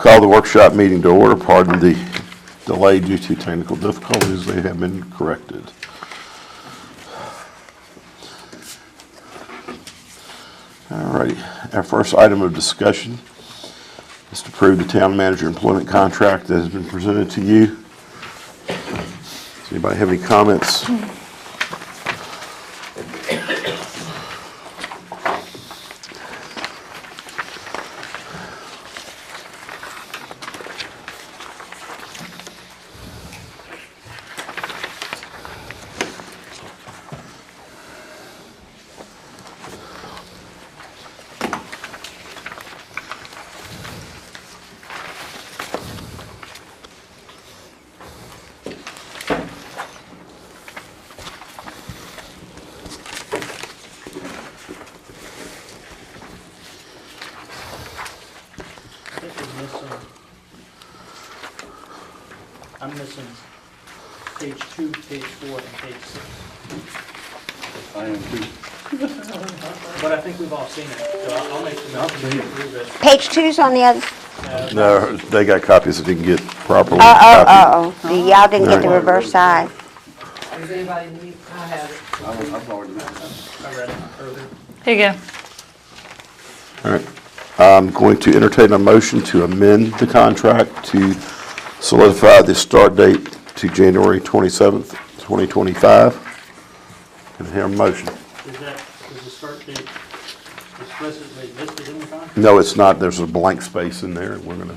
Call the workshop meeting to order. Pardon the delay due to technical difficulties. They have been corrected. All right. Our first item of discussion is to approve the town manager employment contract that has been presented to you. Does anybody have any comments? I'm missing page 2, page 4, and page 6. I am too. But I think we've all seen it, so I'll make the motion to approve it. Page 2's on the other. No, they got copies that didn't get properly copied. Y'all didn't get the reverse side. Does anybody need, I have it. I've already met them. I read it earlier. Here you go. All right. I'm going to entertain a motion to amend the contract to solidify the start date to January 27th, 2025. Can I hear a motion? Is the start date explicitly listed in the contract? No, it's not. There's a blank space in there. We're going to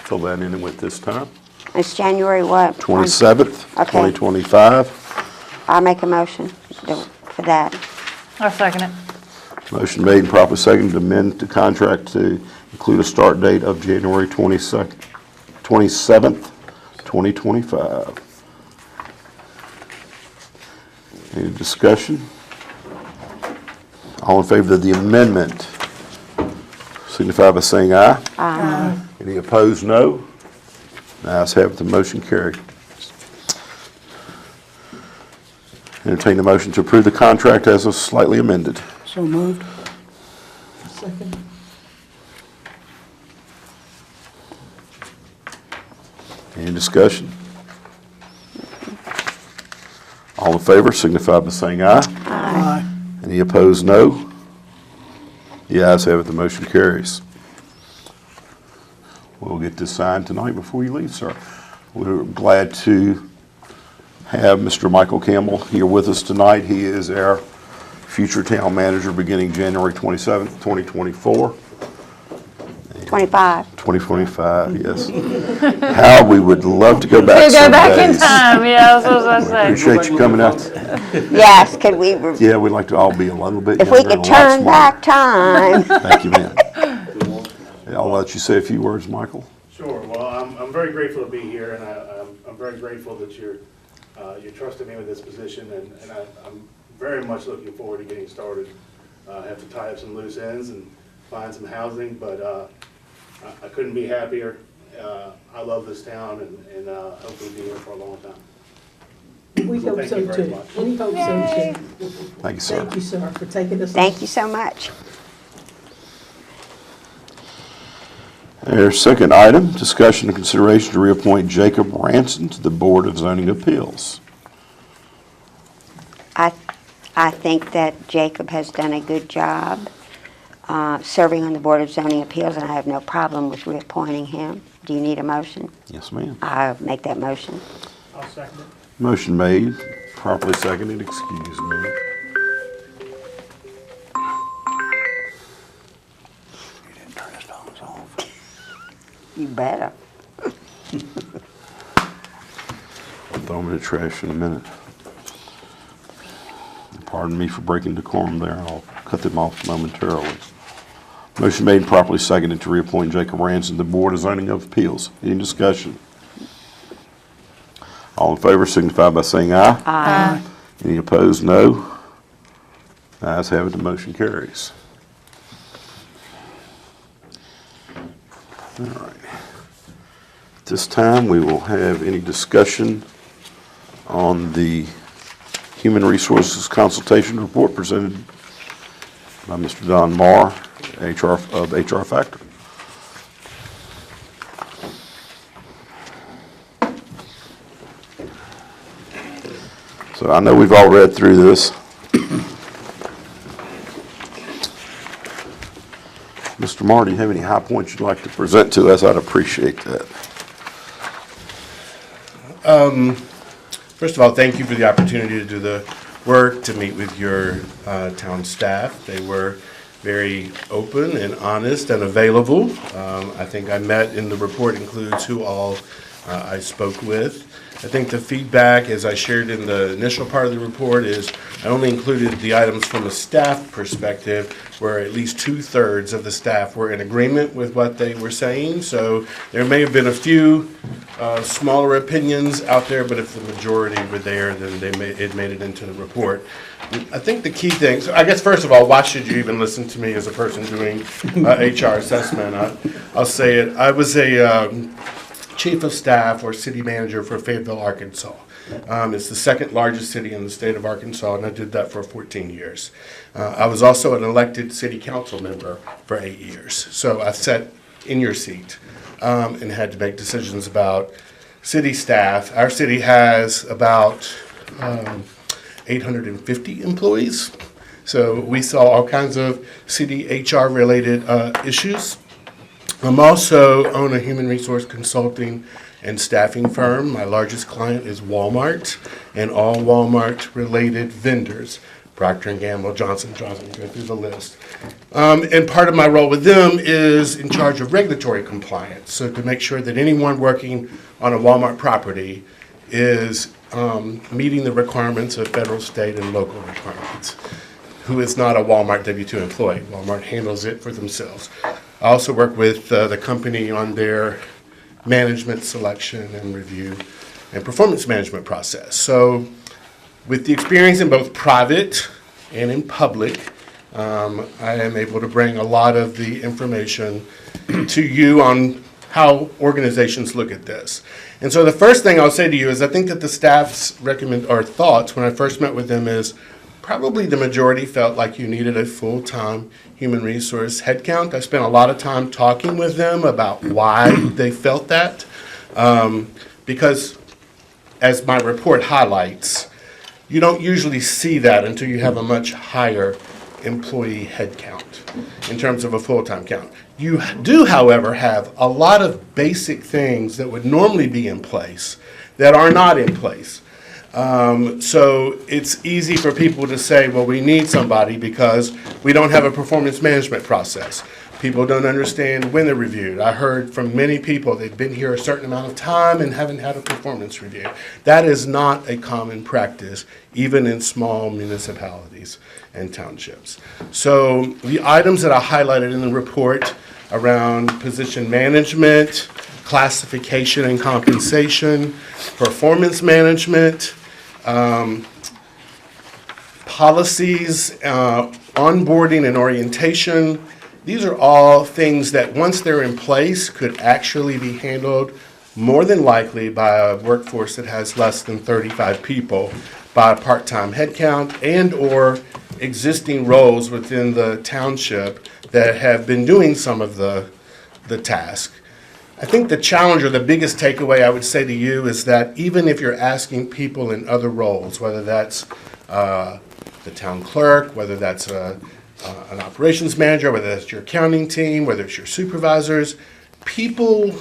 fill that in with this time. It's January what? 27th, Okay. 2025. I'll make a motion for that. I'll second it. Motion made and properly seconded to amend the contract to include a start date of January 27th, 2025. Any discussion? All in favor of the amendment, signify by saying aye. Aye. Any opposed, no. The ayes have it, the motion carried. Entertain a motion to approve the contract as slightly amended. So moved. Second. Any discussion? All in favor, signify by saying aye. Aye. Any opposed, no. The ayes have it, the motion carries. We'll get this signed tonight before you leave, sir. We're glad to have Mr. Michael Campbell here with us tonight. He is our future town manager beginning January 27th, 2024. 25. 2025, yes. How we would love to go back Go some back in days. time, yeah, that's what I was gonna say. Appreciate you coming out. Yes, could we, Yeah, we'd like to all be a little bit if younger we and could a lot turn smarter. back time. Thank you, ma'am. I'll let you say a few words, Michael. Sure. Well, I'm very grateful to be here, and I'm very grateful that you're trusting me with this position, and I'm very much looking forward to getting started. I have to tie up some loose ends and find some housing, but I couldn't be happier. I love this town, and hopefully be here for a long time. We So hope thank so you very too. much. We hope so too. Thank you, sir. Thank you, sir, for taking us. Thank you so much. Our second item, discussion and consideration to reappoint Jacob Ranson to the Board of Zoning Appeals. I think that Jacob has done a good job serving on the Board of Zoning Appeals, and I have no problem with reappointing him. Do you need a motion? Yes, ma'am. I'll make that motion. I'll second it. Motion made, properly seconded, excuse me. You didn't turn his phones off. You better. I'll throw them in the trash in a minute. Pardon me for breaking decorum there. I'll cut them off momentarily. Motion made and properly seconded to reappoint Jacob Ranson to the Board of Zoning Appeals. Any discussion? All in favor signify by saying aye. Aye. Any opposed, no. The ayes have it, the motion carries. All right. At this time, we will have any discussion on the Human Resources Consultation Report presented by Mr. Don Marr, HR Factor. So I know we've all read through this. Mr. Marr, do you have any high points you'd like to present to us? I'd appreciate that. First of all, thank you for the opportunity to do the work, to meet with your town staff. They were very open and honest and available. I think I met in the report includes who all I spoke with. I think the feedback, as I shared in the initial part of the report, is I only included the items from a staff perspective where at least 2/3 of the staff were in agreement with what they were saying. So there may have been a few smaller opinions out there, but if the majority were there, then it made it into the report. I think the key thing, so I guess first of all, why should you even listen to me as a person doing HR assessment? I'll say it. I was a chief of staff or city manager for Fayetteville, Arkansas. It's the second largest city in the state of Arkansas, and I did that for 14 years. I was also an elected city council member for 8 years. So I sat in your seat and had to make decisions about city staff. Our city has about 850 employees. So we saw all kinds of city HR related issues. I'm also own a human resource consulting and staffing firm. My largest client is Walmart and all Walmart-related vendors, Procter & Gamble, Johnson & Johnson, go through the list. And part of my role with them is in charge of regulatory compliance, so to make sure that anyone working on a Walmart property is meeting the requirements of federal, state, and local requirements. Who is not a Walmart W-2 employee. Walmart handles it for themselves. I also work with the company on their management selection and review and performance management process. So with the experience in both private and in public, I am able to bring a lot of the information to you on how organizations look at this. And so the first thing I'll say to you is I think that the staff's thoughts when I first met with them is probably the majority felt like you needed a full-time human resource headcount. I spent a lot of time talking with them about why they felt that, because as my report highlights, you don't usually see that until you have a much higher employee headcount in terms of a full-time count. You do, however, have a lot of basic things that would normally be in place that are not in place. So it's easy for people to say, well, we need somebody because we don't have a performance management process. People don't understand when they're reviewed. I heard from many people they've been here a certain amount of time and haven't had a performance review. That is not a common practice, even in small municipalities and townships. So the items that I highlighted in the report around position management, classification and compensation, performance management, policies, onboarding and orientation. These are all things that once they're in place could actually be handled more than likely by a workforce that has less than 35 people by a part-time headcount and or existing roles within the township that have been doing some of the task. I think the challenge or the biggest takeaway I would say to you is that even if you're asking people in other roles, whether that's the town clerk, whether that's an operations manager, whether that's your accounting team, whether it's your supervisors, people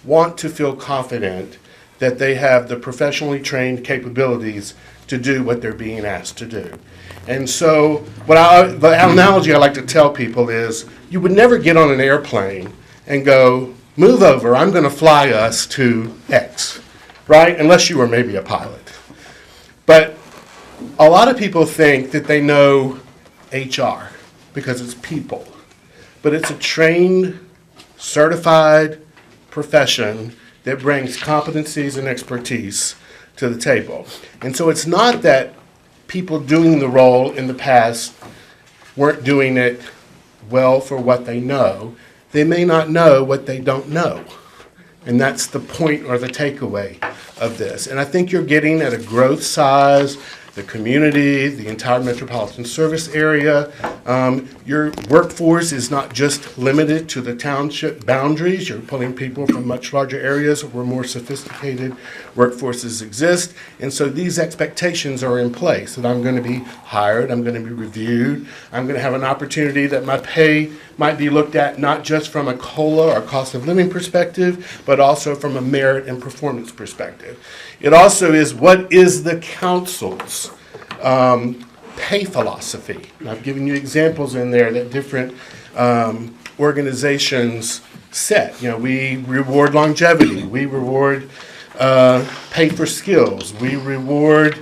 want to feel confident that they have the professionally trained capabilities to do what they're being asked to do. And so the analogy I like to tell people is you would never get on an airplane and go, move over, I'm going to fly us to X, right? Unless you were maybe a pilot. But a lot of people think that they know HR because it's people. But it's a trained, certified profession that brings competencies and expertise to the table. And so it's not that people doing the role in the past weren't doing it well for what they know. They may not know what they don't know. And that's the point or the takeaway of this. And I think you're getting at a growth size, the community, the entire metropolitan service area, Your workforce is not just limited to the township boundaries. You're pulling people from much larger areas where more sophisticated workforces exist. And so these expectations are in place, that I'm going to be hired, I'm going to be reviewed, I'm going to have an opportunity that my pay might be looked at not just from a COLA or cost of living perspective, but also from a merit and performance perspective. It also is, what is the council's pay philosophy? And I've given you examples in there that different organizations set. You know, we reward longevity, we reward pay for skills, we reward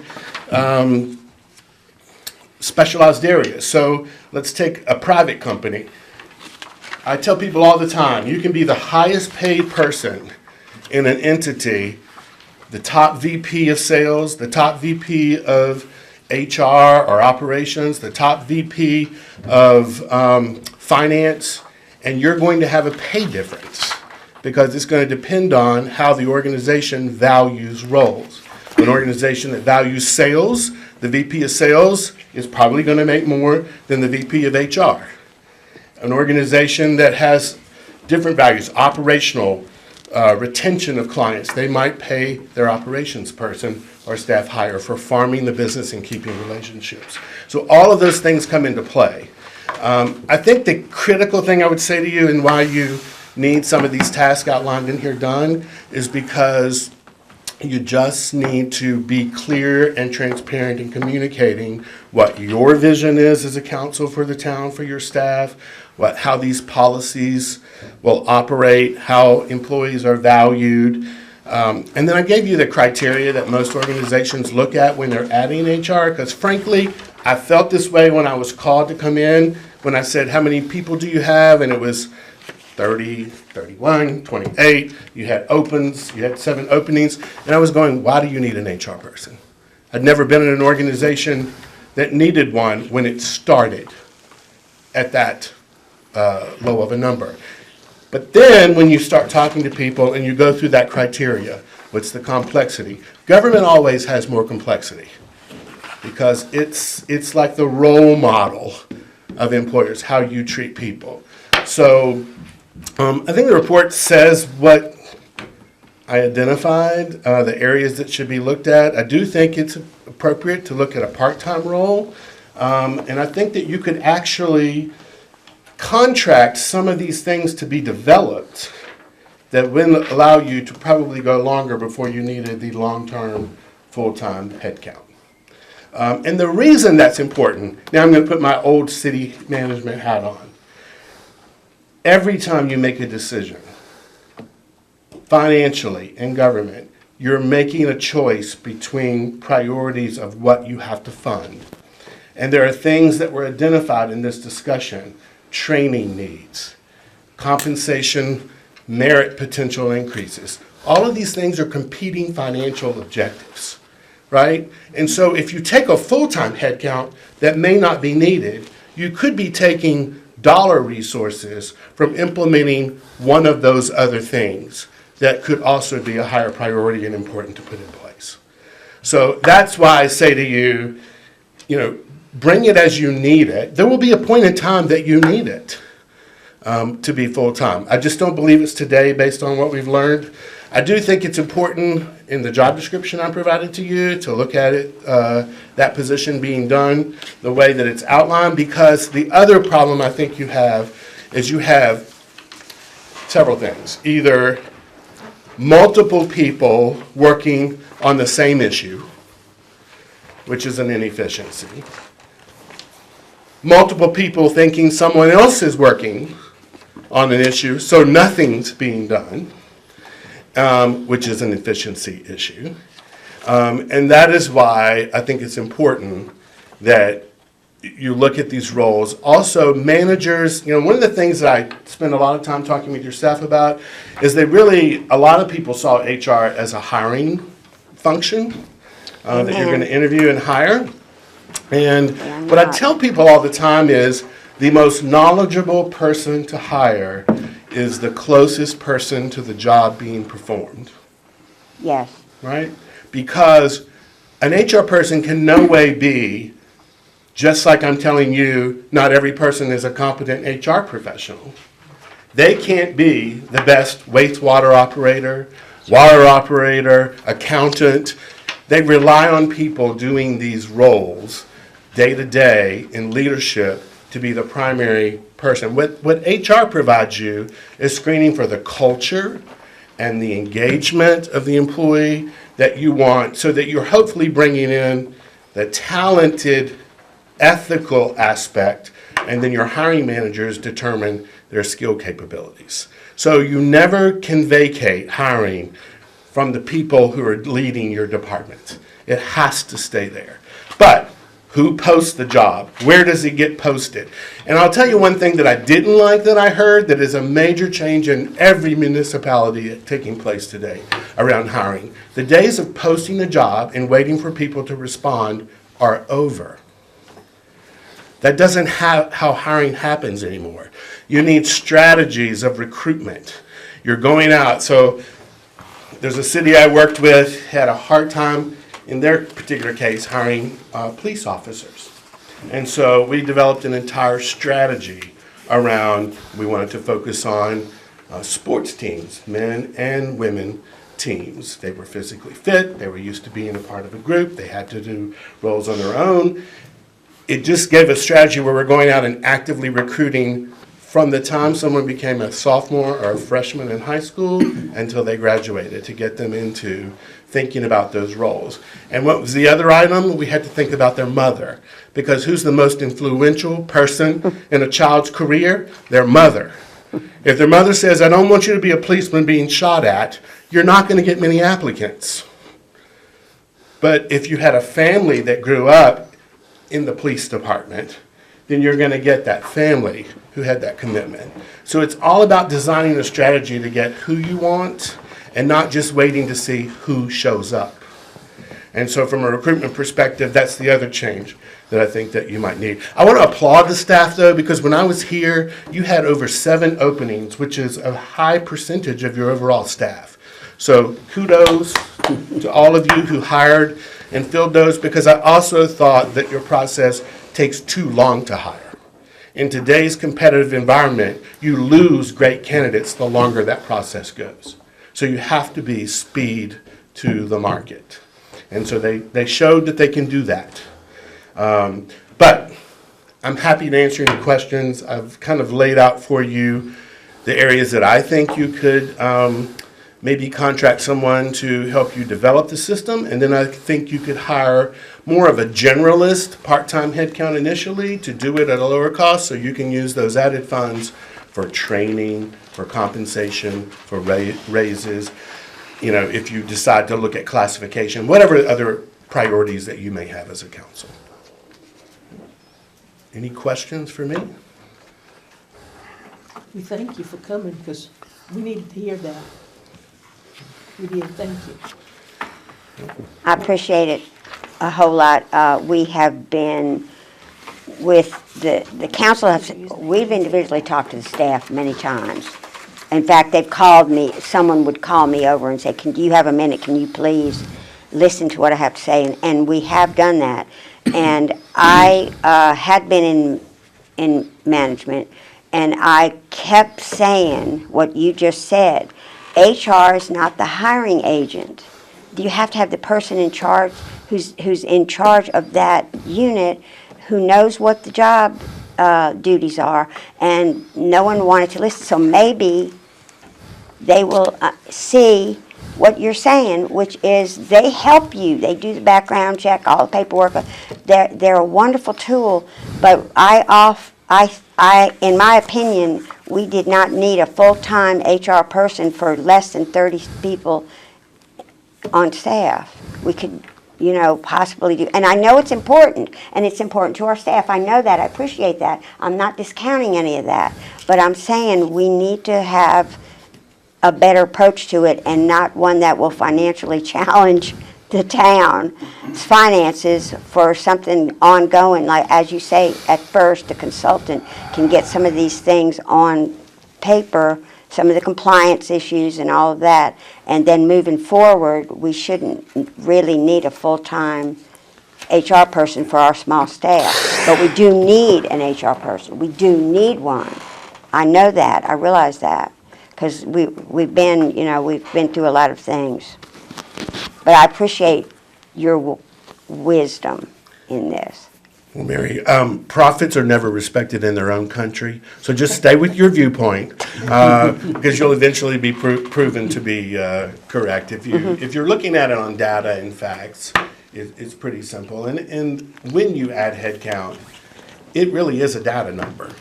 specialized areas. So let's take a private company. I tell people all the time, you can be the highest paid person in an entity, the top VP of sales, the top VP of HR or operations, the top VP of finance, and you're going to have a pay difference because it's going to depend on how the organization values roles. An organization that values sales, the VP of sales is probably going to make more than the VP of HR. An organization that has different values, operational, retention of clients, they might pay their operations person or staff higher for farming the business and keeping relationships. So all of those things come into play. I think the critical thing I would say to you and why you need some of these tasks outlined in here done is because you just need to be clear and transparent in communicating what your vision is as a council for the town, for your staff, how these policies will operate, how employees are valued. And then I gave you the criteria that most organizations look at when they're adding HR, because frankly, I felt this way when I was called to come in, when I said, how many people do you have? And it was 30, 31, 28, you had you had 7 openings, and I was going, why do you need an HR person? I'd never been in an organization that needed one when it started at that low of a number. But then when you start talking to people and you go through that criteria, what's the complexity? Government always has more complexity because it's like the role model of employers, how you treat people. So I think the report says what I identified, the areas that should be looked at. I do think it's appropriate to look at a part-time role. And I think that you could actually contract some of these things to be developed that will allow you to probably go longer before you needed the long-term, full-time headcount. And the reason that's important, now I'm going to put my old city management hat on. Every time you make a decision, financially in government, you're making a choice between priorities of what you have to fund. And there are things that were identified in this discussion: training needs, compensation, merit potential increases. All of these things are competing financial objectives, right? And so if you take a full-time headcount that may not be needed, you could be taking dollar resources from implementing one of those other things that could also be a higher priority and important to put in place. So that's why I say to you, bring it as you need it. There will be a point in time that you need it to be full-time. I just don't believe it's today based on what we've learned. I do think it's important in the job description I provided to you to look at it, that position being done the way that it's outlined, because the other problem I think you have is you have several things. Either multiple people working on the same issue, which is an inefficiency. Multiple people thinking someone else is working on an issue, so nothing's being done, which is an efficiency issue. And that is why I think it's important that you look at these roles. Also, managers, one of the things that I spend a lot of time talking with your staff about is a lot of people saw HR as a hiring function that you're going to interview and hire. And what I tell people all the time is the most knowledgeable person to hire is the closest person to the job being performed. Yes. Right? Because an HR person can no way be Just like I'm telling you, not every person is a competent HR professional. They can't be the best wastewater operator, water operator, accountant. They rely on people doing these roles day to day in leadership to be the primary person. What HR provides you is screening for the culture and the engagement of the employee that you want, so that you're hopefully bringing in the talented, ethical aspect, and then your hiring managers determine their skill capabilities. So you never can vacate hiring from the people who are leading your department. It has to stay there. But who posts the job? Where does it get posted? And I'll tell you one thing that I didn't like that I heard that is a major change in every municipality taking place today around hiring. The days of posting a job and waiting for people to respond are over. That doesn't have how hiring happens anymore. You need strategies of recruitment. You're going out. So there's a city I worked with, had a hard time in their particular case hiring police officers. And so we developed an entire strategy around, we wanted to focus on sports teams, men and women teams. They were physically fit, they were used to being a part of a group, they had to do roles on their own. It just gave a strategy where we're going out and actively recruiting from the time someone became a sophomore or a freshman in high school until they graduated, to get them into thinking about those roles. And what was the other item? We had to think about their mother, because who's the most influential person in a child's career? Their mother. If their mother says, I don't want you to be a policeman being shot at, you're not going to get many applicants. But if you had a family that grew up in the police department, then you're going to get that family who had that commitment. So it's all about designing a strategy to get who you want and not just waiting to see who shows up. And so from a recruitment perspective, that's the other change that I think that you might need. I want to applaud the staff, though, because when I was here, you had over 7 openings, which is a high percentage of your overall staff. So kudos to all of you who hired and filled those, because I also thought that your process takes too long to hire. In today's competitive environment, you lose great candidates the longer that process goes. So you have to be speed to the market. And so they showed that they can do that. But I'm happy to answer any questions. I've kind of laid out for you the areas that I think you could maybe contract someone to help you develop the system. And then I think you could hire more of a generalist part-time headcount initially to do it at a lower cost, so you can use those added funds for training, for compensation, for raises, you know, if you decide to look at classification, whatever other priorities that you may have as a council. Any questions for me? We thank you for coming, because we needed to hear that. We did, thank you. I appreciate it a whole lot. We have been with the council, we've individually talked to the staff many times. In fact, they've called me, someone would call me over and say, do you have a minute? Can you please listen to what I have to say? And we have done that. And I had been in management, and I kept saying what you just said. HR is not the hiring agent. You have to have the person in charge who's in charge of that unit, who knows what the job duties are, and no one wanted to listen. So maybe they will see what you're saying, which is they help you. They do the background check, all the paperwork. They're a wonderful tool, but in my opinion, we did not need a full-time HR person for less than 30 people on staff. We could, possibly do, and I know it's important, and it's important to our staff. I know that. I appreciate that. I'm not discounting any of that, but I'm saying we need to have a better approach to it, and not one that will financially challenge the town's finances for something ongoing. Like, as you say, at first, the consultant can get some of these things on paper, some of the compliance issues and all of that, and then moving forward, we shouldn't really need a full-time HR person for our small staff. But we do need an HR person. We do need one. I know that. I realize that. Because we've been, we've been through a lot of things. But I appreciate your wisdom in this. Well, Mary, prophets are never respected in their own country, so just stay with your viewpoint, because you'll eventually be proven to be correct. If you're looking at it on data and facts, it's pretty simple. And when you add headcount, it really is a data number.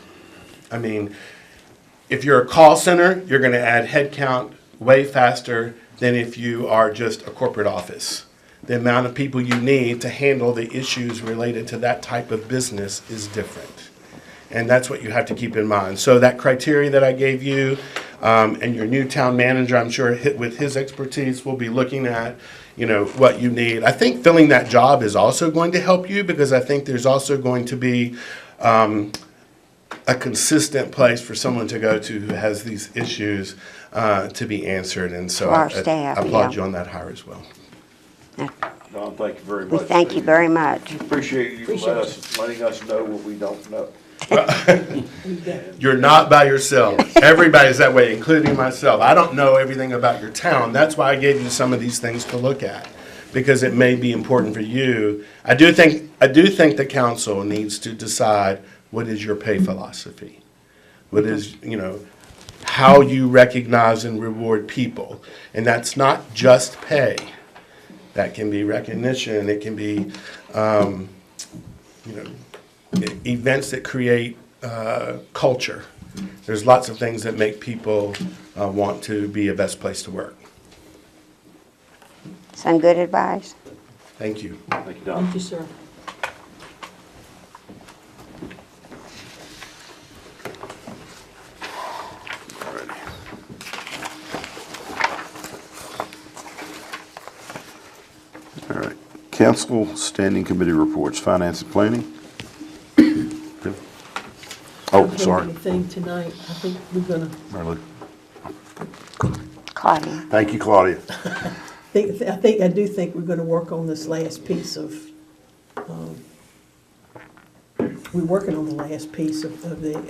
I mean, if you're a call center, you're going to add headcount way faster than if you are just a corporate office. The amount of people you need to handle the issues related to that type of business is different. And that's what you have to keep in mind. So that criteria that I gave you, and your new town manager, I'm sure with his expertise, will be looking at, what you need. I think filling that job is also going to help you, because I think there's also going to be a consistent place for someone to go to who has these issues to be answered. And so For our I staff, applaud yeah. you on that hire as well. Don, thank you very We much. thank you very much. Appreciate you letting us know what we don't know. You're not by yourself. Everybody's that way, including myself. I don't know everything about your town. That's why I gave you some of these things to look at, because it may be important for you. I do think the council needs to decide what is your pay philosophy. What is, how you recognize and reward people. And that's not just pay. That can be recognition. It can be, events that create culture. There's lots of things that make people want to be a best place to work. Some good advice. Thank you. Thank you, Don. Thank you, sir. All right. Council Standing Committee Reports, Finance and Planning. Good. Oh, Don't have sorry. anything tonight. I think we're gonna, Marley. Claudia. Thank you, Claudia. I do think we're gonna work on this last piece of, we're working on the last piece of the funding,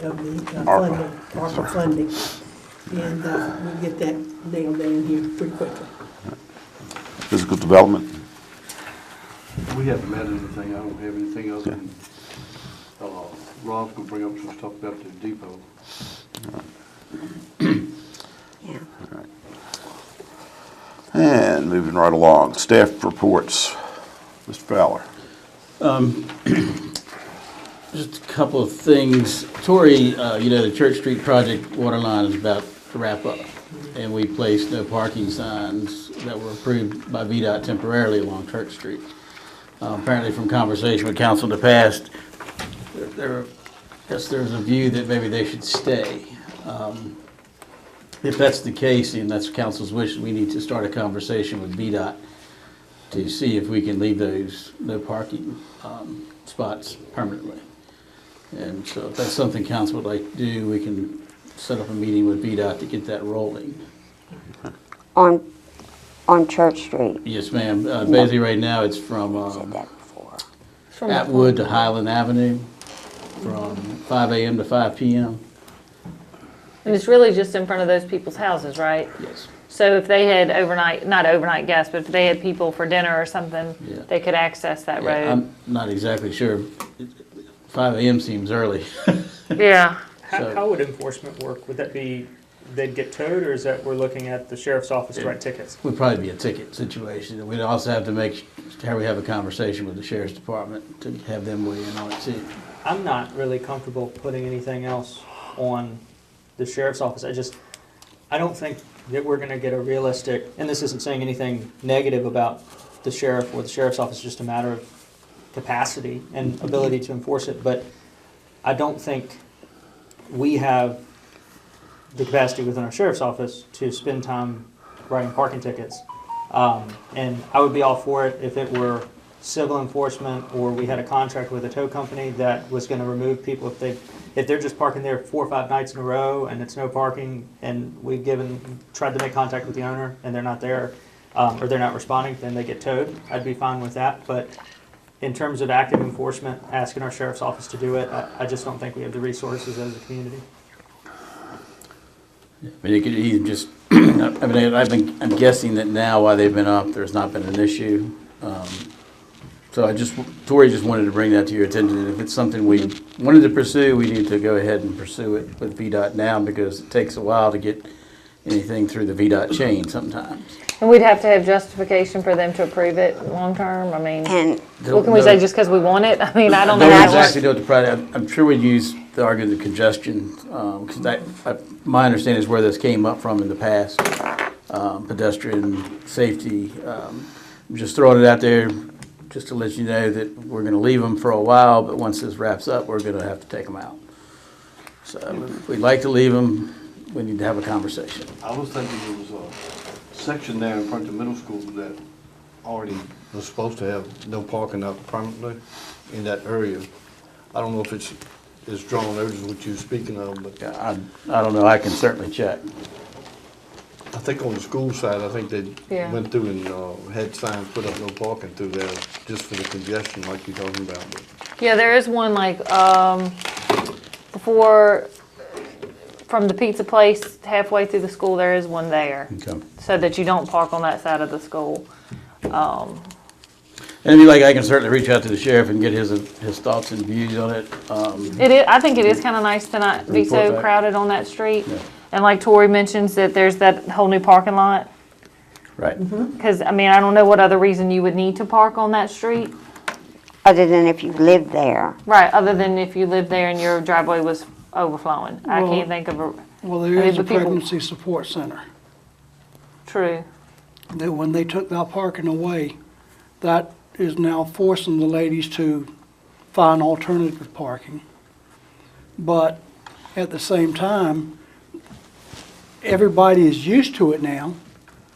ARPA funding. And we'll get that nailed down here pretty quickly. Physical development. We haven't met anything, I don't have anything other than, Rob's gonna bring up some stuff about the depot. Yeah. And moving right along, staff reports. Mr. Fowler. Just a couple of things. Tori, the Church Street project water line is about to wrap up. And we placed no parking signs that were approved by VDOT temporarily along Church Street. Apparently from conversation with council in the past, there's a view that maybe they should stay. If that's the case, and that's council's wish, we need to start a conversation with VDOT to see if we can leave those no parking spots permanently. And so if that's something council would like to do, we can set up a meeting with VDOT to get that rolling. On Church Street. Yes, ma'am. Basically, right now, it's from I said that before. Atwood to Highland Avenue, from 5 a.m. to 5 p.m. And it's really just in front of those people's houses, right? Yes. So if they had not overnight guests, but if they had people for dinner or something, Yeah. they could access that Yeah, road. I'm not exactly sure. 5 a.m. seems early. Yeah. So- How would enforcement work? Would that be, they'd get towed, or is that we're looking at the sheriff's office to write tickets? Would probably be a ticket situation. We'd also have to we have a conversation with the sheriff's department to have them weigh in on it too. I'm not really comfortable putting anything else on the sheriff's office. I don't think that we're gonna get a realistic, and this isn't saying anything negative about the sheriff or the sheriff's office, it's just a matter of capacity and ability to enforce it, but I don't think we have the capacity within our sheriff's office to spend time writing parking tickets. And I would be all for it if it were civil enforcement, or we had a contract with a tow company that was gonna remove people if they're just parking there 4 or 5 nights in a row and it's no parking, and we've tried to make contact with the owner and they're not there, or they're not responding, then they get towed. I'd be fine with that, but in terms of active enforcement, asking our sheriff's office to do it, I just don't think we have the resources as a community. I mean, it could even just, I mean, I'm guessing that now while they've been up, there's not been an issue. So Tori just wanted to bring that to your attention. And if it's something we wanted to pursue, we need to go ahead and pursue it with VDOT now because it takes a while to get anything through the VDOT chain sometimes. And we'd have to have justification for them to approve it long-term, I mean, And what can we say, just because we want it? I mean, I don't know. Don't how exactly know what the product, I'm sure we'd use the argument of congestion, because my understanding is where this came up from in the past, pedestrian safety. I'm just throwing it out there just to let you know that we're going to leave them for a while, but once this wraps up, we're going to have to take them out. So if we'd like to leave them, we need to have a conversation. I was thinking there was a section there in front of the middle school that already was supposed to have no parking out permanently in that area. I don't know if it's drawn over as what you're speaking of, but I don't know, I can certainly check. I think on the school side, I think they Yeah. went through and had signs put up no parking through there just for the congestion like you're talking about. But Yeah, there is one like, before, from the pizza place halfway through the school, there is one there. Okay. So that you don't park on that side of the school. And if you like, I can certainly reach out to the sheriff and get his thoughts and views on it. I think it is kind of nice to not be Report so back. crowded on that street. Yeah. And like Tori mentions, that there's that whole new parking lot. Right. Because, I mean, I don't know what other reason you would need to park on that street. other than if you live there. Right, other than if you lived there and your driveway was overflowing. I Well- can't think of a, Well, I there mean, is a but people- pregnancy support center. true. When they took that parking away, that is now forcing the ladies to find alternative parking. But at the same time, everybody is used to it now.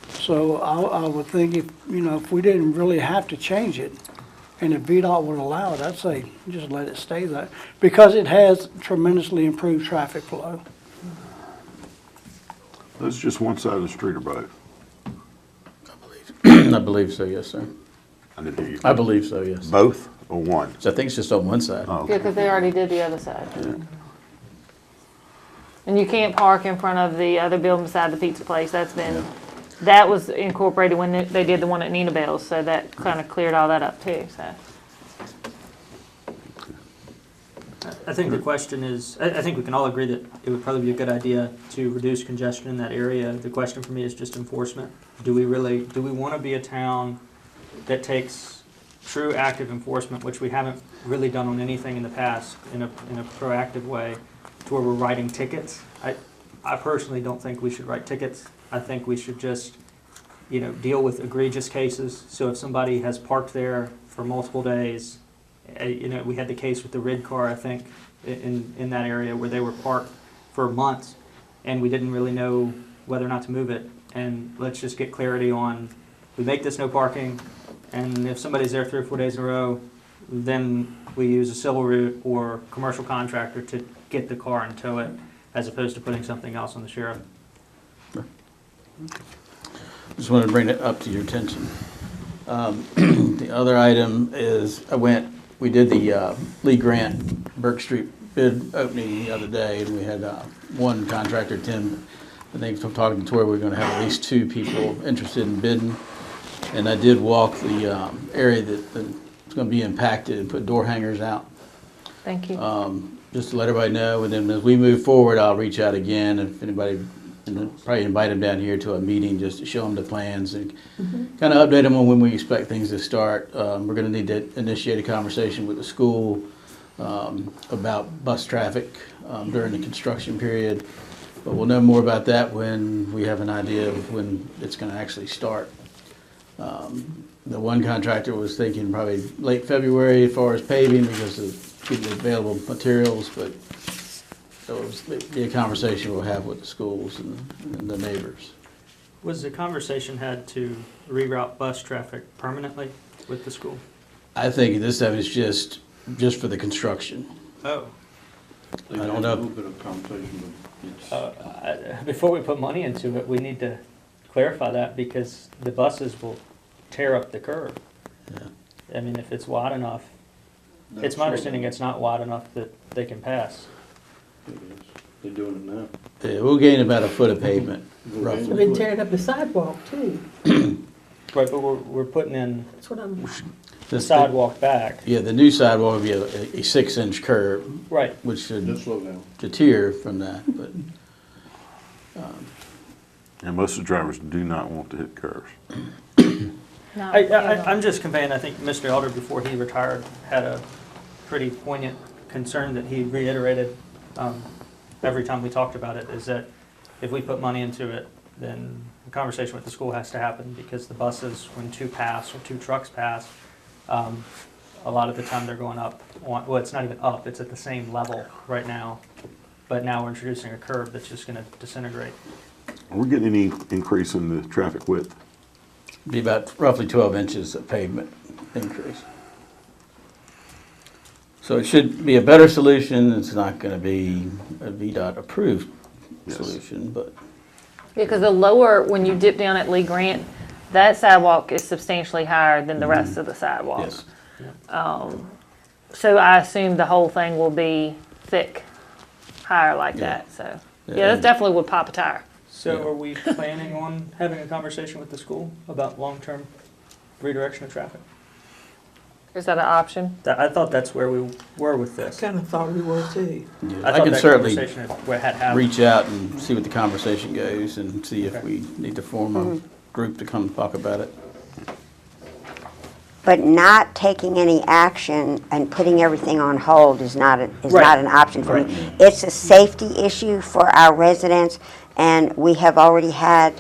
So I would think if we didn't really have to change it, and if VDOT would allow it, I'd say just let it stay there. Because it has tremendously improved traffic flow. That's just one side of the street or both? I believe so, yes, sir. I didn't hear you. I believe so, yes. Both or one? So I think it's just on one side. Oh, Yeah, because they already did the other side. And you can't park in front of the other building beside the pizza place. That was incorporated when they did the one at Nina Bell's, so that kind of cleared all that up too, so. I think the question is, I think we can all agree that it would probably be a good idea to reduce congestion in that area. The question for me is just enforcement. Do we want to be a town that takes true active enforcement, which we haven't really done on anything in the past, in a proactive way, to where we're writing tickets? I personally don't think we should write tickets. I think we should just, deal with egregious cases. So if somebody has parked there for multiple days, we had the case with the red car, I think, in that area where they were parked for months, and we didn't really know whether or not to move it. And let's just get clarity on, we make this no parking, and if somebody's there 3 or 4 days in a row, then we use a civil route or commercial contractor to get the car and tow it, as opposed to putting something else on the sheriff. Just wanted to bring it up to your attention. The other item is, we did the Lee Grant Burke Street bid opening the other day, and we had one contractor, Tim. I think from talking to Tori, we're going to have at least 2 people interested in bidding. And I did walk the area that's going to be impacted and put door hangers out, Thank you. just to let everybody know. And then as we move forward, I'll reach out again if anybody, and probably invite them down here to a meeting just to show them the plans and kind of update them on when we expect things to start. We're going to need to initiate a conversation with the school about bus traffic during the construction period. But we'll know more about that when we have an idea of when it's going to actually start. The one contractor was thinking probably late February as far as paving because of getting available materials, but it'll be a conversation we'll have with the schools and the neighbors. Was the conversation had to reroute bus traffic permanently with the school? I think this time it's just for the construction. Oh. they I had don't know. A little bit of conversation, but it's, Before we put money into it, we need to clarify that because the buses will tear up the curb. Yeah. I mean, if it's wide enough, it's my understanding it's not wide enough that they can pass. They're doing it now. Yeah, we'll gain about a foot of pavement, They've roughly. been tearing up the sidewalk too. Right, but we're putting in That's what I'm, the sidewalk back. Yeah, the new sidewalk will be a 6-inch curb, Right. which should Just slow down. deter from that, but. And most of the drivers do not want to hit curves. No, I'm just conveying, I think Mr. Elder, before he retired, had a pretty poignant concern that he reiterated every time we talked about it, is that if we put money into it, then the conversation with the school has to happen, because the buses, when two pass or two trucks pass, a lot of the time they're going up, well, it's not even up, it's at the same level right now, but now we're introducing a curve that's just going to disintegrate. Are we getting any increase in the traffic width? Be about roughly 12 inches of pavement increase. So it should be a better solution. It's not going to be a VDOT approved Yes. solution, but Because the lower, when you dip down at Lee Grant, that sidewalk is substantially higher than the rest of the sidewalk. yes. So I assume the whole thing will be thick, higher like that, so. Yeah, that definitely would pop a tire. So Yeah. are we planning on having a conversation with the school about long-term redirection of traffic? Is that an option? I thought that's where we were with I this. kind of thought we were too. Yeah, I I thought can that certainly conversation had happened. reach out and see what the conversation goes and see if Okay. we need to form a group to come talk about it. But not taking any action and putting everything on hold is not Right. not an option for me. It's a safety issue for our residents, and we have already had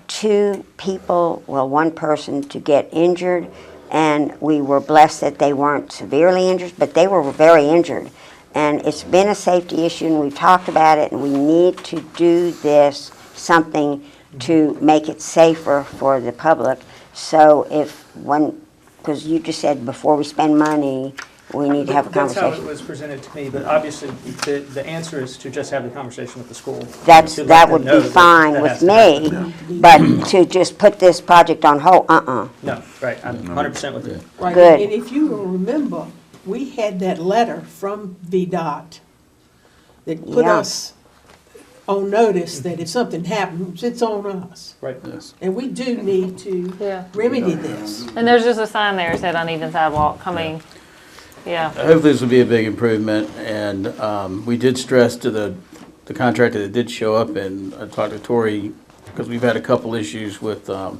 2 people, well, 1 person to get injured, and we were blessed that they weren't severely injured, but they were very injured. And it's been a safety issue, and we've talked about it, and we need to do this, something to make it safer for the public. So if one, because you just said before we spend money, we need to have a That's how it conversation. was presented to me, but obviously, the answer is to just have the conversation with the school. To That let would them know be that fine that with has to happen. me, but to just put this project on hold, No, right, I'm 100% with you. Right, Good. and if you will remember, we had that letter from VDOT that put Yeah. us on notice that if something happens, it's on us. Right. Yes. And we do need to Yeah. remedy this. And there's just a sign there that said uneven sidewalk, I mean, yeah. Hopefully this will be a big improvement, and we did stress to the contractor that did show up, and I talked to Tori, because we've had a couple issues with, on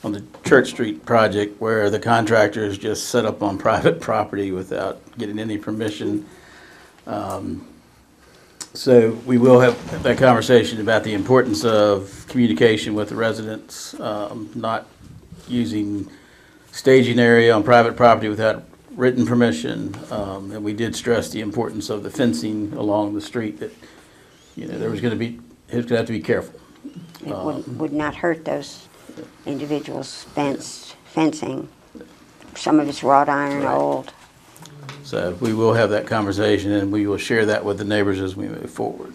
the Church Street project, where the contractors just set up on private property without getting any permission. So we will have that conversation about the importance of communication with the residents, not using staging area on private property without written permission. And we did stress the importance of the fencing along the street, that, he was going to have to be careful. It would not hurt those individuals' fencing. Some of it's wrought iron, Right. old. So we will have that conversation, and we will share that with the neighbors as we move forward.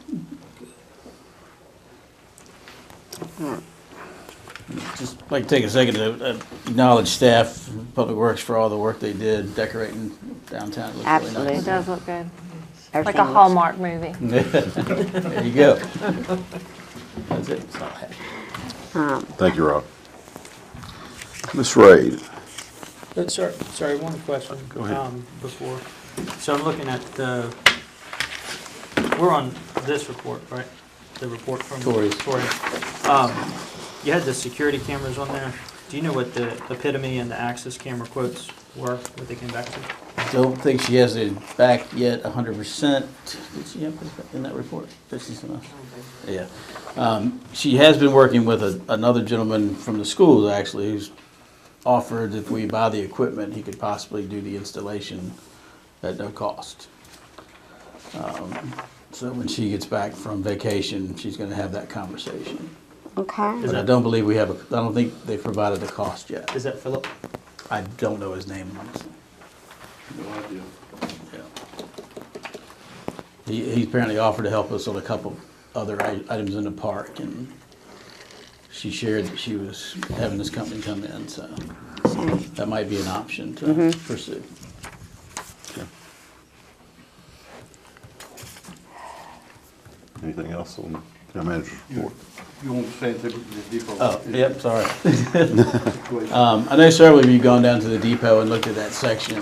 Just like to take a second to acknowledge staff, Public Works, for all the work they did decorating downtown. It looks really Absolutely. It does look good, like Everything a looks- Hallmark movie. nice. There you go. That's it. That's all I have. Thank you, Rob. Ms. Raid, Sorry, one question. Go ahead. Before, so I'm looking at we're on this report, right? The report from Tori's. Tori. You had the security cameras on there. Do you know what the epitome and the access camera quotes were, what they came back to? Don't think she has it back yet 100%. Did she have it in that report? Did she send us? Yeah. She has been working with another gentleman from the schools, actually, who's offered if we buy the equipment, he could possibly do the installation at no cost. So when she gets back from vacation, she's going to have that conversation. Okay. But I don't believe I don't think they've provided the cost yet. Is that Philip? I don't know his name, honestly. No idea. Yeah. He apparently offered to help us on a couple other items in the park, and she shared that she was having this company come in, so that might be an option to pursue. Anything else on town manager's report? You want to say the depot? Oh, yep, sorry. I know several of you have gone down to the depot and looked at that section.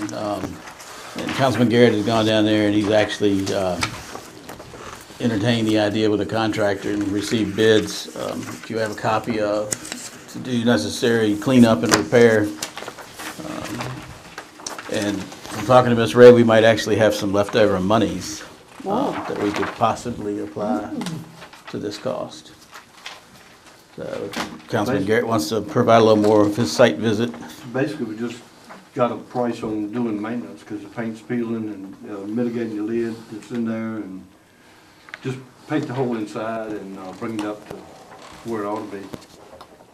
And Councilman Garrett has gone down there and he's actually entertained the idea with a contractor and received bids, that you have a copy of, to do necessary cleanup and repair. And from talking to Ms. Ray, we might actually have some leftover monies that we could possibly apply to this cost. So Councilman Garrett wants to provide a little more of his site visit. Basically, we just got a price on doing maintenance, because the paint's peeling and mitigating the lid that's in there, and just paint the hole inside and bring it up to where it ought to be.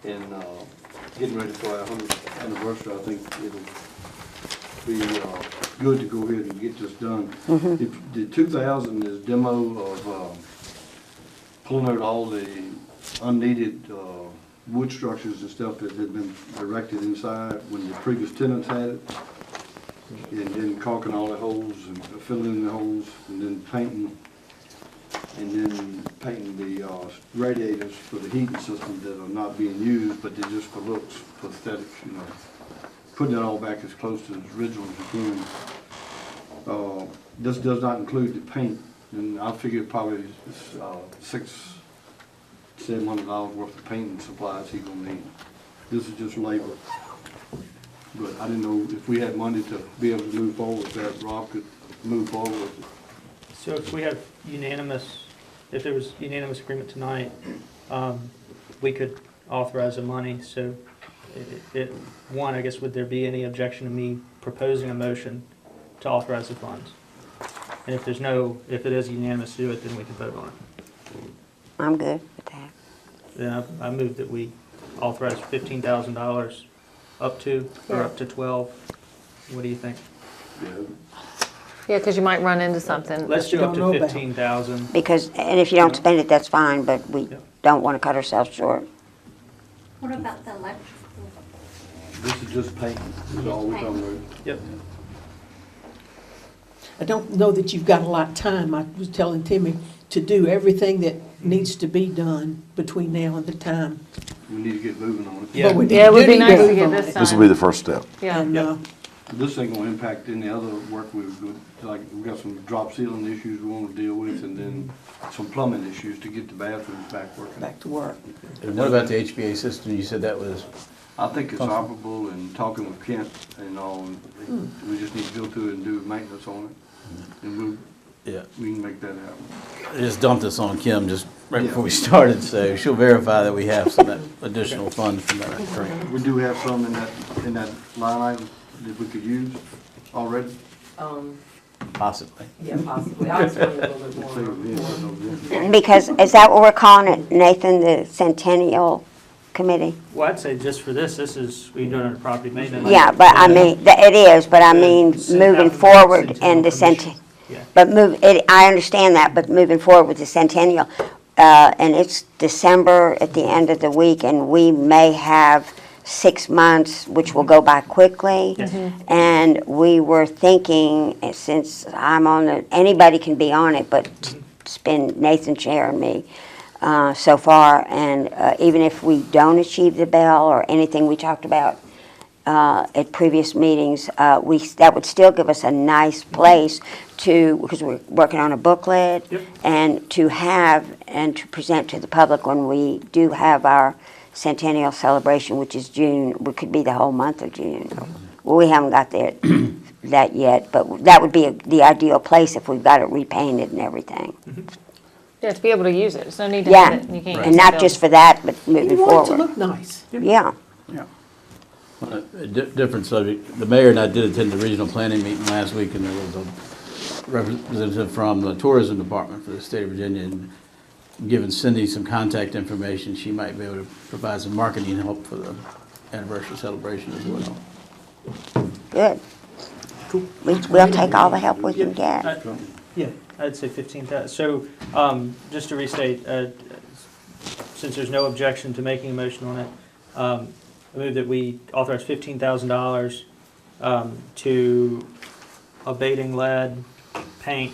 And getting ready for our 100th anniversary, I think it'll be good to go ahead and get this done. The 2000 is demo of pulling out all the unneeded wood structures and stuff that had been erected inside when the previous tenants had it. And then caulking all the holes and filling in the holes, and then painting the radiators for the heating system that are not being used, but they're just for looks, for aesthetics, you know. Putting it all back as close to its original as you can. This does not include the paint, and I figure probably $600-700 worth of painting supplies he's gonna need. This is just labor. But I didn't know if we had money to be able to move forward with that, Rob could move forward with it. So if we have if there was unanimous agreement tonight, we could authorize the money. So one, I guess, would there be any objection to me proposing a motion to authorize the funds? And if it is unanimous to do it, then we can vote on it. I'm good with that. Then I move that we authorize $15,000 up to 12. What do you think? Yeah. Yeah, because you might run into something. Let's do up don't know to about. 15,000. Because, and if you don't spend it, that's fine, but we Yeah. don't want to cut ourselves short. What about the electrical? This is just painting, is all we're talking about. Yep. I don't know that you've got a lot of time. I was telling Timmy to do everything that needs to be done between now and the time. We need to get moving on it. Yeah. But we Yeah, it would do be need nice to move get on this it. done. This will be the first step. Yeah. And, This ain't gonna impact any other work we've got, like, we've got some drop ceiling issues we wanna deal with, and then some plumbing issues to get the bathrooms back working. back to work. And what about the HVA system? You said that was, I think it's operable, and talking with Kent and all, we just need to go through and do maintenance on it, and yeah. we can make that happen. I just dumped this on Kim just right before we started, so she'll verify that we have some of that additional funds from that grant. We do have some in that line item that we could use already. Possibly. Yeah, possibly. I'll explain a little bit Let's say more. we did, no, Because, is that what we're calling it, Nathan, the Centennial Committee? Well, I'd say just for this is, we're doing it property maintenance. Yeah, but I mean, it is, but I mean, moving forward in the Yeah. I understand that, but moving forward with the Centennial, and it's December at the end of the week, and we may have 6 months, which will go by quickly. Yes. And we were thinking, since I'm on it, anybody can be on it, but it's been Nathan Chair and me so far. And even if we don't achieve the bell or anything we talked about at previous meetings, that would still give us a nice place because we're working on a booklet, Yep. and to have and to present to the public when we do have our centennial celebration, which is June. We could be the whole month of June. Well, we haven't got there that yet, but that would be the ideal place if we've got it repainted and everything. Yeah, to be able to use it. There's no need to Yeah, have it. You can't and use not it. just for that, but moving You want it to forward. look nice. Yeah. A different subject. The mayor and I did attend the regional planning meeting last week, and there was a representative from the tourism department for the state of Virginia. And giving Cindy some contact information, she might be able to provide some marketing help for the anniversary celebration as well. Good. We'll take all the help we can get. Yeah, I'd say 15,000. So, just to restate, since there's no objection to making a motion on it, I move that we authorize $15,000 to abating lead, paint,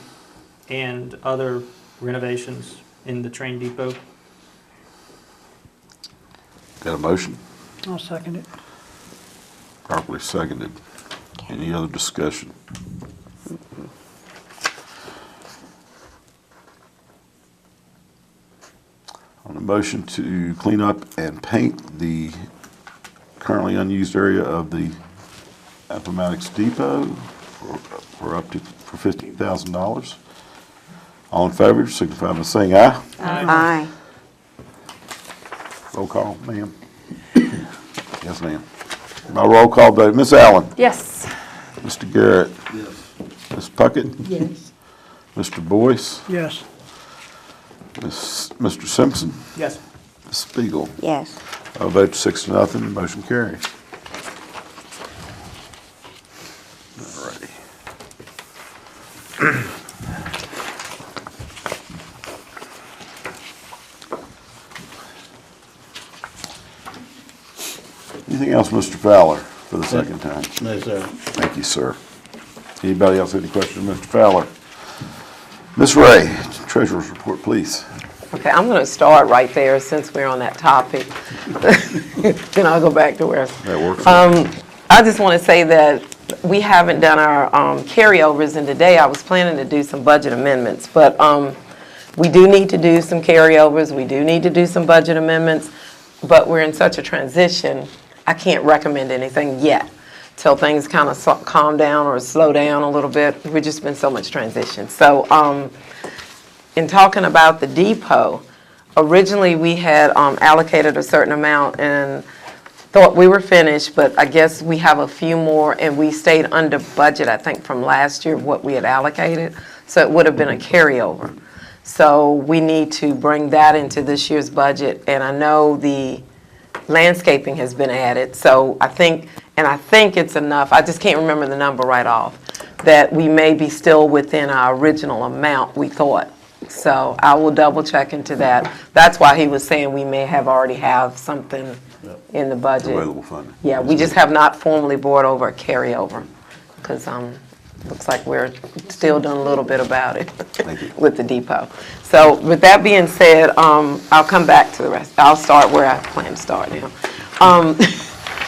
and other renovations in the train depot. Got a motion? I'll second it. Properly seconded. Any other discussion? On the motion to clean up and paint the currently unused area of the Appomattox Depot for $15,000. All in favor, signify by saying aye. Aye. Roll call, ma'am. Yes, ma'am. My roll call vote, Ms. Allen, Yes. Mr. Garrett, Yes. Ms. Puckett, Yes. Mr. Boyce, Yes. Mr. Simpson, Yes. Ms. Spiegel. Yes. I vote 6-0, motion carries. All righty. Anything else, Mr. Fowler, for the second time? No, sir. Thank you, sir. Anybody else have any questions, Mr. Fowler? Ms. Ray, Treasurer's Report, please. Okay, I'm going to start right there since we're on that topic. Then I'll go back to where. That works. I just want to say that we haven't done our carryovers, and today I was planning to do some budget amendments, but we do need to do some carryovers, we do need to do some budget amendments, but we're in such a transition, I can't recommend anything yet till things kind of calm down or slow down a little bit. We've just been so much transition. So in talking about the depot, originally we had allocated a certain amount and thought we were finished, but I guess we have a few more, and we stayed under budget, I think, from last year, what we had allocated. So it would have been a carryover. So we need to bring that into this year's budget, and I know the landscaping has been added, so I think it's enough, I just can't remember the number right off, that we may be still within our original amount we thought. So I will double check into that. That's why he was saying we may have already have something in the budget. Available funding. Yeah, we just have not formally brought over a carryover, because looks like we're still doing a little bit about it Thank you. with the depot. So with that being said, I'll come back to the rest. I'll start where I plan to start now.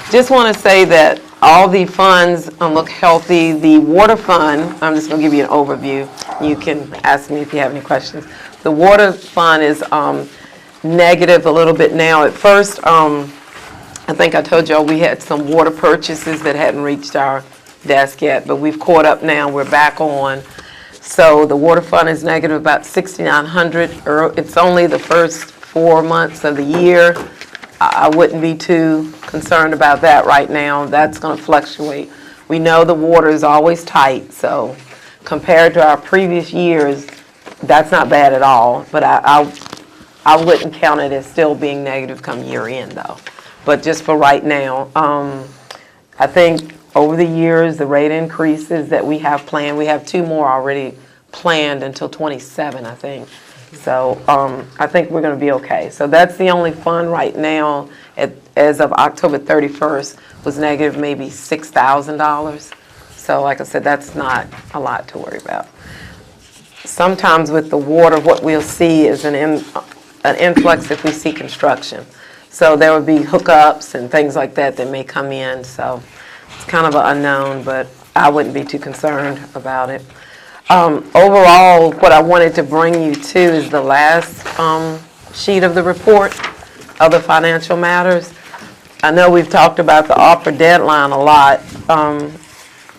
Just want to say that all the funds look healthy. The water fund, I'm just going to give you an overview. You can ask me if you have any questions. The water fund is negative a little bit now. At first, I think I told y'all we had some water purchases that hadn't reached our desk yet, but we've caught up now. We're back on. So the water fund is negative about $6,900. It's only the first 4 months of the year. I wouldn't be too concerned about that right now. That's going to fluctuate. We know the water is always tight, so compared to our previous years, that's not bad at all. But I wouldn't count it as still being negative come year end, though. But just for right now, I think over the years, the rate increases that we have planned, we have 2 more already planned until 27, I think. So I think we're going to be okay. So that's the only fund right now, as of October 31st, was negative maybe $6,000. So like I said, that's not a lot to worry about. Sometimes with the water, what we'll see is an influx if we see construction. So there would be hookups and things like that that may come in. So it's kind of an unknown, but I wouldn't be too concerned about it. Overall, what I wanted to bring you to is the last sheet of the report, other financial matters. I know we've talked about the offer deadline a lot,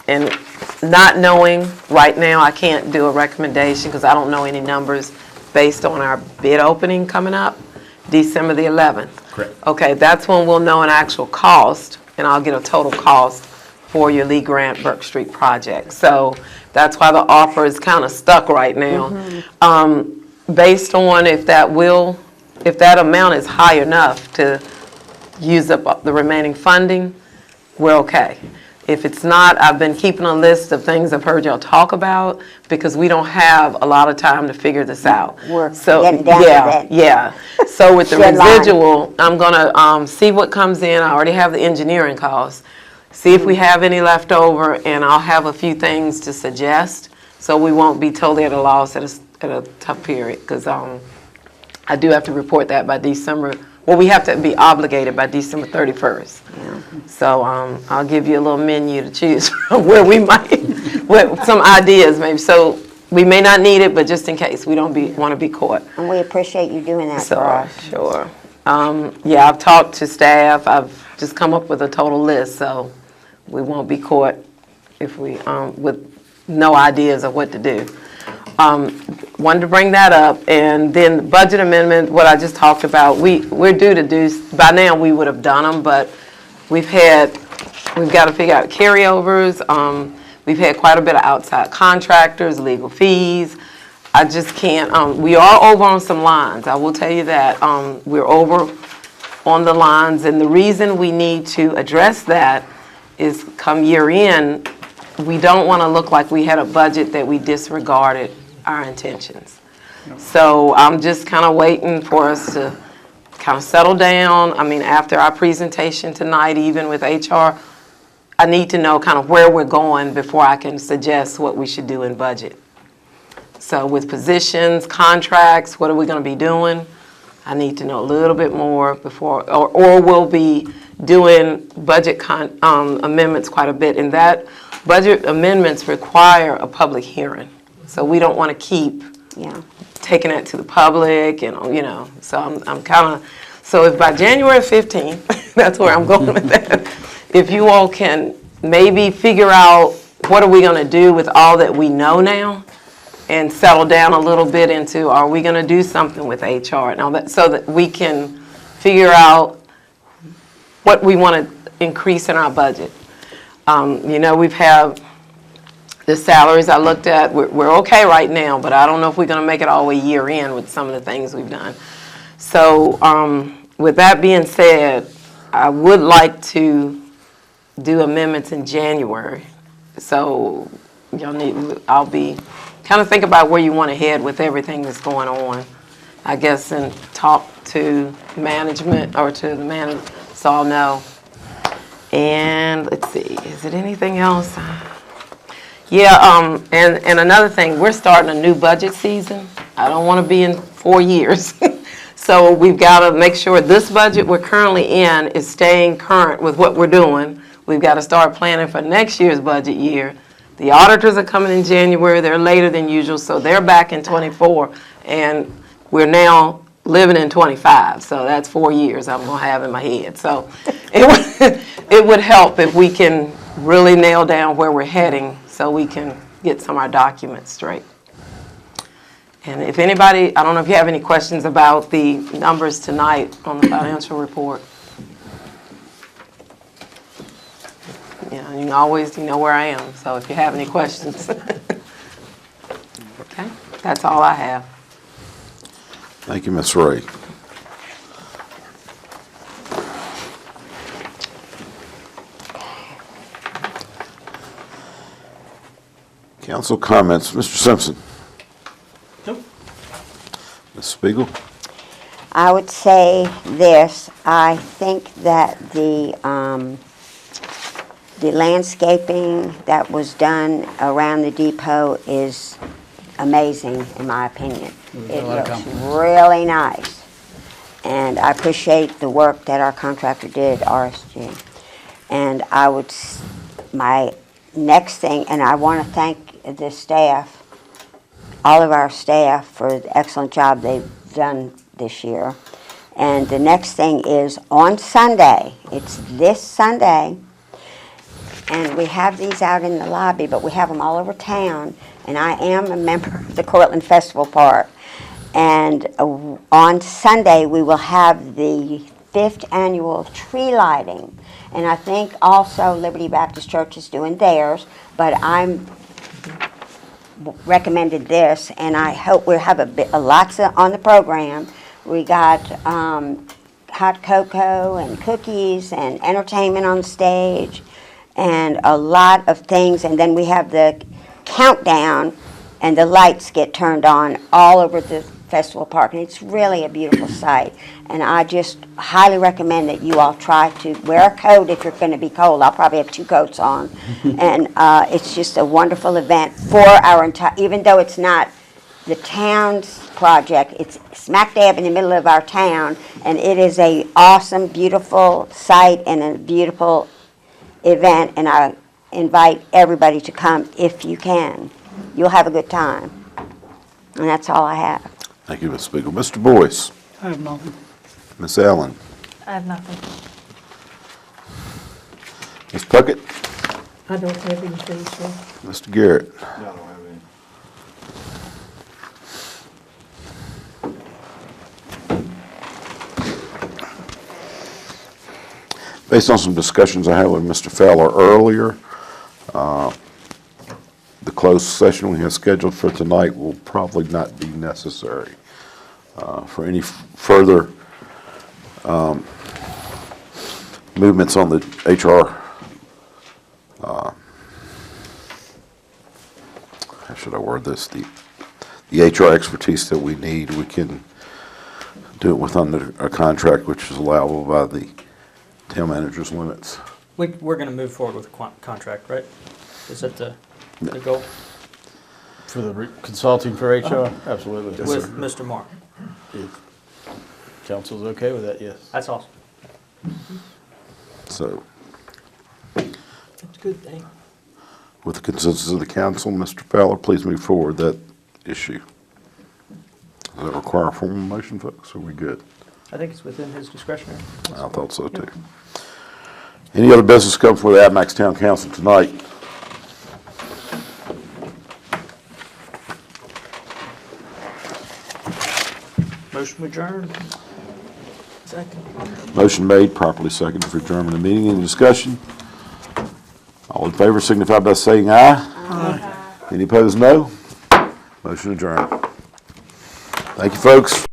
and not knowing right now, I can't do a recommendation because I don't know any numbers based on our bid opening coming up, December the 11th. Correct. Okay, that's when we'll know an actual cost, and I'll get a total cost for your Lee Grant Burke Street project. So that's why the offer is kind of stuck right now. Based on if that amount is high enough to use up the remaining funding, we're okay. If it's not, I've been keeping a list of things I've heard y'all talk about, because we don't have a lot of time to figure this out. We're So, getting down to that. Yeah. So with the Deadline. residual, I'm gonna see what comes in. I already have the engineering costs. See if we have any left over, and I'll have a few things to suggest, so we won't be totally at a loss at a tough period, because I do have to report that by December. Well, we have to be obligated by December 31st. So I'll give you a little menu to choose from where we might, with some ideas maybe. So we may not need it, but just in case, we don't want to be caught. And we appreciate you doing that for So, us. sure. Yeah, I've talked to staff. I've just come up with a total list, so we won't be caught if we, with no ideas of what to do. Wanted to bring that up, and then the budget amendment, what I just talked about, we're due to do, by now we would have done them, but we've got to figure out carryovers. We've had quite a bit of outside contractors, legal fees. I just can't, we are over on some lines, I will tell you that. We're over on the lines, and the reason we need to address that is come year end, we don't want to look like we had a budget that we disregarded our intentions. So I'm just kind of waiting for us to kind of settle down. I mean, after our presentation tonight, even with HR, I need to know kind of where we're going before I can suggest what we should do in budget. So with positions, contracts, what are we going to be doing? I need to know a little bit more before, or we'll be doing budget amendments quite a bit. And that budget amendments require a public hearing. So we don't want to keep taking it to the public, and so I'm kind of, so if by January 15th, that's where I'm going with that, if you all can maybe figure out what are we going to do with all that we know now, and settle down a little bit into, are we going to do something with HR now, that so that we can figure out what we want to increase in our budget. We've had the salaries I looked at, we're okay right now, but I don't know if we're going to make it all the way year in with some of the things we've done. So with that being said, I would like to do amendments in January. So I'll be, kind of think about where you want to head with everything that's going on, I guess, and talk to management or to the manager, so I'll know. And let's see, is it anything else? Yeah, and another thing, we're starting a new budget season. I don't want to be in 4 years. So we've got to make sure this budget we're currently in is staying current with what we're doing. We've got to start planning for next year's budget year. The auditors are coming in January. They're later than usual, so they're back in 24. And we're now living in 25. So that's 4 years I'm going to have in my head. So it would help if we can really nail down where we're heading so we can get some of our documents straight. And if anybody, I don't know if you have any questions about the numbers tonight on the financial report. Yeah, you can always, where I am, so if you have any questions. Okay, that's all I have. Thank you, Ms. Ray. Council comments, Mr. Simpson. Nope. Ms. Spiegel. I would say this, I think that the landscaping that was done around the depot is amazing, in my opinion. It looks really nice. And I appreciate the work that our contractor did, RSG. And my next thing, and I want to thank the staff, all of our staff, for the excellent job they've done this year. And the next thing is on Sunday, it's this Sunday, and we have these out in the lobby, but we have them all over town, and I am a member of the Cortland Festival Park. And on Sunday, we will have the 5th annual tree lighting. And I think also Liberty Baptist Church is doing theirs, but I'm recommended this, and I hope we'll have a lots on the program. We got hot cocoa and cookies and entertainment on stage, and a lot of things. And then we have the countdown, and the lights get turned on all over the festival park. And it's really a beautiful sight. And I just highly recommend that you all try to wear a coat if you're going to be cold. I'll probably have 2 coats on. And it's just a wonderful event for our entire, even though it's not the town's project, it's smack dab in the middle of our town, and it is a awesome, beautiful site and a beautiful event, and I invite everybody to come if you can. You'll have a good time. And that's all I have. Thank you, Ms. Spiegel. Mr. Boyce, I have nothing. Ms. Allen, I have nothing. Ms. Puckett, I don't have anything, sir. Mr. Garrett. I don't have any. Based on some discussions I had with Mr. Fowler earlier, the closed session we have scheduled for tonight will probably not be necessary. For any further movements on the HR, how should I word this? The HR expertise that we need, we can do it within a contract which is allowable by the town manager's limits. We're gonna move forward with a contract, right? Is that the goal? For the consulting for HR? Absolutely. With Mr. Marr? If council's okay with that, yes. That's awesome. So, That's a good thing. with the consensus of the council, Mr. Fowler, please move forward that issue. Does that require a formal motion, folks? Are we good? I think it's within his discretionary. I thought so too. Any other business come before the Appomattox Town Council tonight? Motion adjourned. Second. Motion made, properly seconded for adjournment of the meeting. Any discussion? All in favor signify by saying aye. Aye. Any opposed, no. Motion adjourned. Thank you, folks.